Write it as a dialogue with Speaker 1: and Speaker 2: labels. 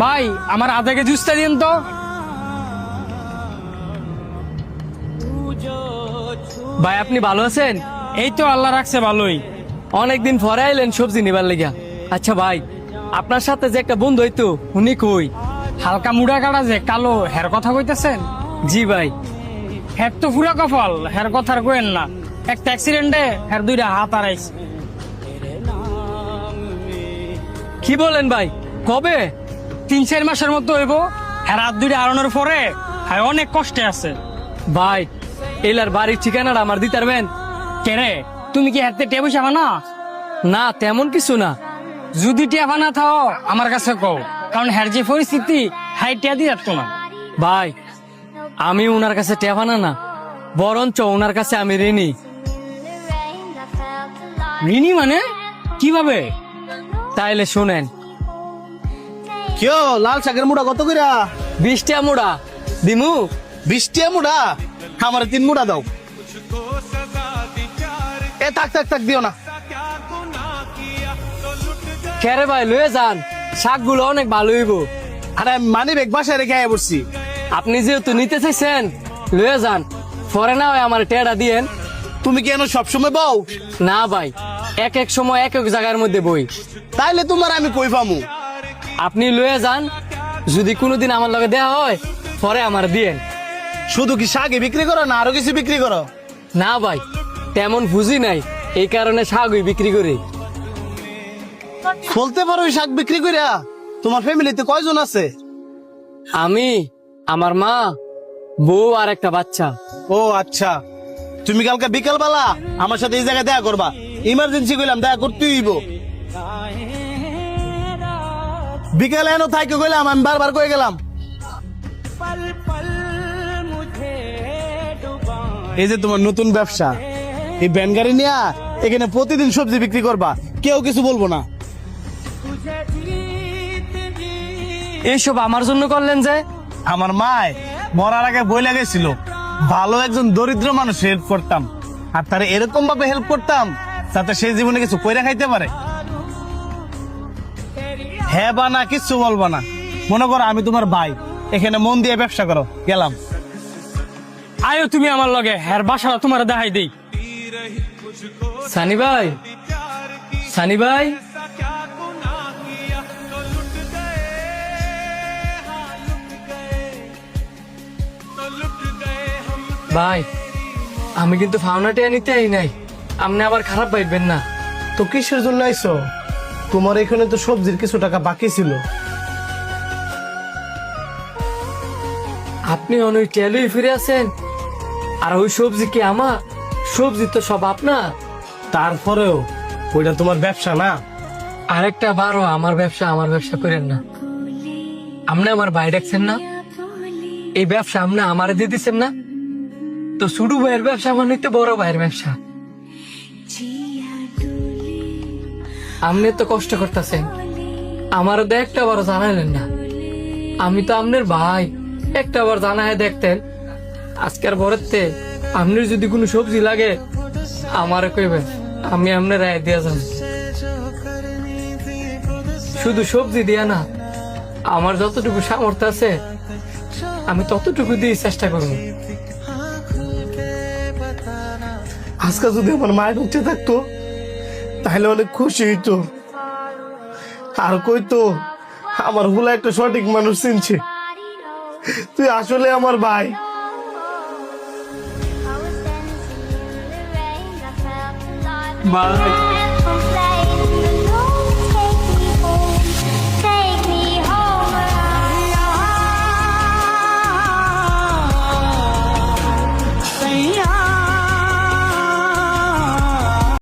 Speaker 1: ভাই আমার আধা কেজি জুসটা দিন তো।
Speaker 2: ভাই আপনি ভালো আছেন?
Speaker 1: এই তো আল্লাহ রাখছে ভালোই।
Speaker 2: অনেকদিন পরে আইলেন সবজি নিবার লেগা। আচ্ছা ভাই, আপনার সাথে যে একটা বন্ধু হইতো উনি কই?
Speaker 1: হালকা মুড়া কাটা যে কালো হের কথা কইতেছেন?
Speaker 2: জি ভাই।
Speaker 1: হের তো পুরা কপাল, হের কথা আর কইেন না। একটা অ্যাক্সিডেন্টে হের দুইটা হাত হারাইছে।
Speaker 2: কি বলেন ভাই, কবে?
Speaker 1: 3-4 মাসের মতো হইব। হের হাত দুইটা হারানোর পরে হ্যাঁ অনেক কষ্টে আছে।
Speaker 2: ভাই এলার বাড়ির ঠিকানাটা আমার দিতে পারবেন?
Speaker 1: কেরে তুমি কি হাতে টেবু যাবা না?
Speaker 2: না তেমন কিছু না।
Speaker 1: যদি টেবা না থাও আমার কাছে কও, কারণ হের যে পরিস্থিতি হাই টিয়া দিয়ে যাচ্ছ না।
Speaker 2: ভাই আমি ওনার কাছে টেপানা না, বরঞ্চ ওনার কাছে আমি ঋণী।
Speaker 1: ঋণী মানে কিভাবে?
Speaker 2: তাইলে শুনেন।
Speaker 3: কেউ লাল শাকের মুড়া কত কইরা?
Speaker 2: 20 টা মুড়া দিমু।
Speaker 3: 20 টিয়া মুড়া? আমার 3 মুড়া দাও। এ থাক থাক থাক দিও না।
Speaker 2: খেরে ভাই লয়ে যান, শাকগুলো অনেক ভালো হইব।
Speaker 3: আরে মানি ব্যাগ বাসায় রেখে আয়া পড়ছি।
Speaker 2: আপনি যেহেতু নিতে চাইছেন লয়ে যান, পরে না হয় আমার টেড়া দিয়েন।
Speaker 3: তুমি কেন সবসময় বউ?
Speaker 2: না ভাই, এক এক সময় এক এক জায়গার মধ্যে বই।
Speaker 3: তাইলে তোমার আমি কই পামু?
Speaker 2: আপনি লয়ে যান, যদি কোনোদিন আমার লগে দেয়া হয় পরে আমার দিয়েন।
Speaker 3: শুধু কি শাকই বিক্রি করো না আরো কিছু বিক্রি করো?
Speaker 2: না ভাই, তেমন বুঝি নাই, এই কারণে শাকই বিক্রি করি।
Speaker 3: বলতে পারো ওই শাক বিক্রি কইরা? তোমার ফ্যামিলিতে কয়জন আছে?
Speaker 2: আমি, আমার মা, বউ আর একটা বাচ্চা।
Speaker 3: ও আচ্ছা, তুমি কালকে বিকাল বেলা আমার সাথে এই জায়গায় দেখা করবা। ইমার্জেন্সি কইলাম, দেখা করতেই হইব। বিকালে এনো থাইকে কইলাম, আমি বারবার কয়ে গেলাম। এই যে তোমার নতুন ব্যবসা, এই ভ্যান গাড়ি নিয়ে এখানে প্রতিদিন সবজি বিক্রি করবা, কেউ কিছু বলবো না।
Speaker 2: এইসব আমার জন্য করলেন যে?
Speaker 3: আমার মায় মরার আগে বই লাগাইছিল, ভালো একজন দরিদ্র মানুষ হেল্প করতাম, আর তার এরকম ভাবে হেল্প করতাম যাতে সে জীবনে কিছু কইরা খাইতে পারে। হ্যাঁ বা না কিচ্ছু বলবো না। মনে করো আমি তোমার ভাই, এখানে মন দিয়ে ব্যবসা করো। গেলাম।
Speaker 1: আয়ো তুমি আমার লগে, হের বাসাটা তোমার দেখাই দেই।
Speaker 2: সানি ভাই, সানি ভাই, ভাই আমি কিন্তু ফাউনাটিয়া নিতে আই নাই, আপনি আবার খারাপ পাইবেন না।
Speaker 3: তো কিসের জন্য আইছো? তোমার এখানে তো সবজির কিছু টাকা বাকি ছিল।
Speaker 2: আপনি অনেক টেলুই ফিরে আছেন, আর ওই সবজি কি আমার? সবজি তো সব আপনার।
Speaker 3: তারপরেও ওইটা তোমার ব্যবসা না।
Speaker 2: আরেকটা বারো আমার ব্যবসা করেন না। আপনি আমার ভাই ডাকছেন না, এই ব্যবসা আপনি আমারে দিয়ে দিচ্ছেন না, তো ছোট ভাইয়ের ব্যবসা মানে তো বড় ভাইয়ের ব্যবসা। আপনি তো কষ্ট করতেছেন, আমারও তো একটা বার জানাইলেন না। আমি তো আপনার ভাই, একটা বার জানায় দেখতেন। আজকের পরেতে আপনার যদি কোনো সবজি লাগে আমারে কইবেন, আমি আপনার রায় দিয়ে যাব। শুধু সবজি দিয়া না, আমার যতটুকু সামর্থ্য আছে আমি ততটুকু দিয়ে চেষ্টা করবো।
Speaker 3: আজকে যদি আমার মায়ের উঠে থাকতো তাহলে অনেক খুশি হইতো, আর কইতো আমার হুলা একটা সঠিক মানুষ চিনছে। তুই আসলে আমার ভাই।
Speaker 2: ভাই